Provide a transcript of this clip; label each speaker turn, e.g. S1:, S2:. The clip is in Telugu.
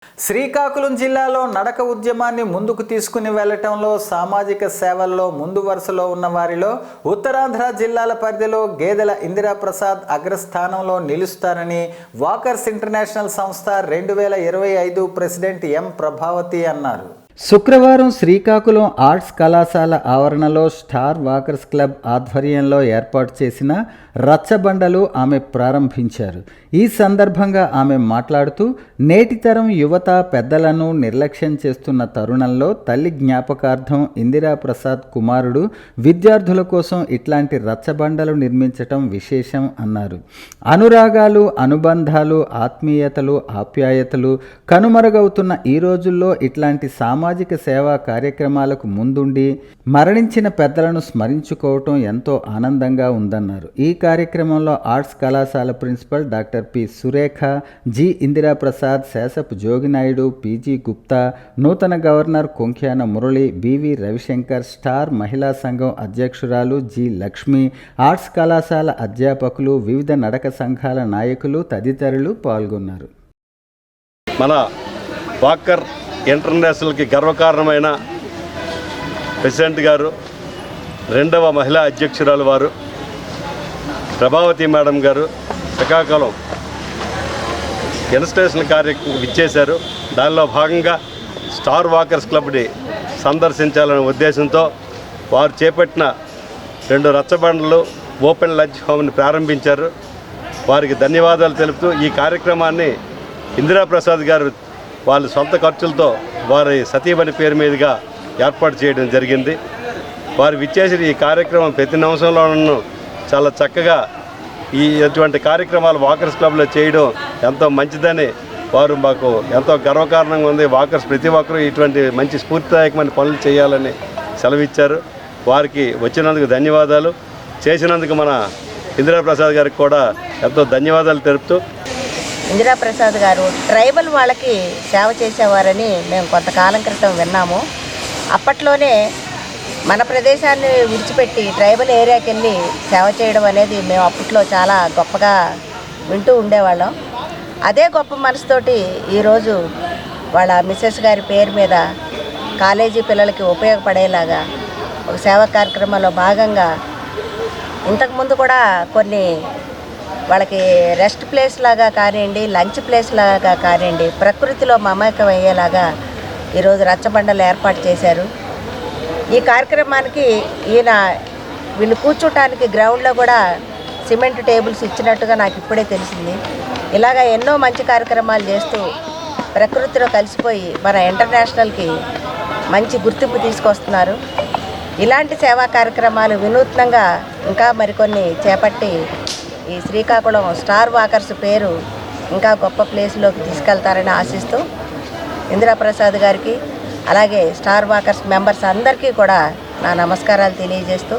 S1: శ్రీకాకుళం జిల్లాలో నడక ఉద్యమాన్ని ముందుకు తీసుకుని వెళ్లటంలో సామాజిక సేవల్లో ముందు వరుసలో ఉన్న వారిలో ఉత్తరాంధ్ర జిల్లాల పరిధిలో గేదెల ఇందిరాప్రసాద్ అగ్రస్థానంలో నిలుస్తారని వాకర్స్ ఇంటర్నేషనల్ సంస్థ 2025 ప్రెసిడెంట్ ఎం ప్రభావతి అన్నారు. శుక్రవారం శ్రీకాకుళం ఆర్ట్స్ కళాశాల ఆవరణలో స్టార్ వాకర్స్ క్లబ్ ఆధ్వర్యంలో ఏర్పాటు చేసిన రచ్చబండలు ఆమె ప్రారంభించారు. ఈ సందర్భంగా ఆమె మాట్లాడుతూ నేటి తరం యువత పెద్దలను నిర్లక్ష్యం చేస్తున్న తరుణంలో తల్లి జ్ఞాపకార్థం ఇందిరాప్రసాద్ కుమారుడు విద్యార్థుల కోసం ఇట్లాంటి రచ్చబండలు నిర్మించటం విశేషం అన్నారు. అనురాగాలు, అనుబంధాలు, ఆత్మీయతలు, ఆప్యాయతలు కనుమరుగవుతున్న ఈ రోజుల్లో ఇట్లాంటి సామాజిక సేవా కార్యక్రమాలకు ముందుండి మరణించిన పెద్దలను స్మరించుకోవటం ఎంతో ఆనందంగా ఉందన్నారు. ఈ కార్యక్రమంలో ఆర్ట్స్ కళాశాల principal doctor P Surekha, G Indiraprasad, Seshapu Joginaidu, PG Gupta, నూతన governor Konkhyana Murali, BV Ravishankar, star మహిళా సంఘం అధ్యక్షురాలు జి లక్ష్మి, ఆర్ట్స్ కళాశాల అధ్యాపకులు, వివిధ నడక సంఘాల నాయకులు తదితరులు పాల్గొన్నారు.
S2: మన వాకర్ ఇంటర్నేషనల్కి గర్వకారణమైన ప్రెసిడెంట్ గారు, రెండవ మహిళా అధ్యక్షురాలు వారు ప్రభావతి మేడం గారు శ్రీకాకుళం ఇన్స్టిట్యూషన్ కార్యక్రమం ఇచ్చేశారు. దానిలో భాగంగా స్టార్ వాకర్స్ క్లబ్ని సందర్శించాలనే ఉద్దేశంతో వారు చేపట్టిన 2 రచ్చబండలు ఓపెన్ లంచ్ హోమ్ని ప్రారంభించారు. వారికి ధన్యవాదాలు తెలుపుతూ ఈ కార్యక్రమాన్ని ఇందిరాప్రసాద్ గారు వాళ్ళ సొంత ఖర్చులతో వారి సతీమణి పేరు మీదుగా ఏర్పాటు చేయడం జరిగింది. వారు విచ్చేసిన ఈ కార్యక్రమం ప్రతి నిమిషంలోనూ చాలా చక్కగా ఇటువంటి కార్యక్రమాలు వాకర్స్ క్లబ్లో చేయడం ఎంతో మంచిదని వారు మాకు ఎంతో గర్వకారణంగా ఉంది. వాకర్స్ ప్రతి ఒక్కరూ ఇటువంటి మంచి స్ఫూర్తిదాయకమైన పనులు చేయాలని సెలవిచ్చారు. వారికి వచ్చినందుకు ధన్యవాదాలు. చేసినందుకు మన ఇందిరాప్రసాద్ గారికి కూడా ఎంతో ధన్యవాదాలు తెలుపుతూ,
S3: ఇందిరాప్రసాద్ గారు ట్రైబల్ వాళ్ళకి సేవ చేసేవారని మేము కొంతకాలం క్రితం విన్నాము. అప్పట్లోనే మన ప్రదేశాన్ని విడిచిపెట్టి ట్రైబల్ ఏరియాకి వెళ్ళి సేవ చేయడం అనేది మేము అప్పట్లో చాలా గొప్పగా వింటూ ఉండేవాళ్ళం. అదే గొప్ప మనసుతోటి ఈరోజు వాళ్ళ మిస్సెస్ గారి పేరు మీద కాలేజీ పిల్లలకి ఉపయోగపడేలాగా ఒక సేవా కార్యక్రమంలో భాగంగా ఇంతకుముందు కూడా కొన్ని వాళ్ళకి రెస్ట్ ప్లేస్ లాగా కానివ్వండి, లంచ్ ప్లేస్ లాగా కానివ్వండి, ప్రకృతిలో మమేకం అయ్యేలాగా ఈరోజు రచ్చబండలు ఏర్పాటు చేశారు. ఈ కార్యక్రమానికి వీళ్ళు కూర్చోటానికి గ్రౌండ్లో కూడా సిమెంట్ టేబుల్స్ ఇచ్చినట్టుగా నాకు ఇప్పుడే తెలిసింది. ఇలాగ ఎన్నో మంచి కార్యక్రమాలు చేస్తూ ప్రకృతిలో కలిసిపోయి మన ఇంటర్నేషనల్కి మంచి గుర్తింపు తీసుకొస్తున్నారు. ఇలాంటి సేవా కార్యక్రమాలు వినూత్నంగా ఇంకా మరికొన్ని చేపట్టి ఈ శ్రీకాకుళం స్టార్ వాకర్స్ పేరు ఇంకా గొప్ప ప్లేస్లోకి తీసుకెళ్తారని ఆశిస్తూ ఇందిరాప్రసాద్ గారికి అలాగే స్టార్ వాకర్స్ మెంబర్స్ అందరికీ కూడా నా నమస్కారాలు తెలియజేస్తూ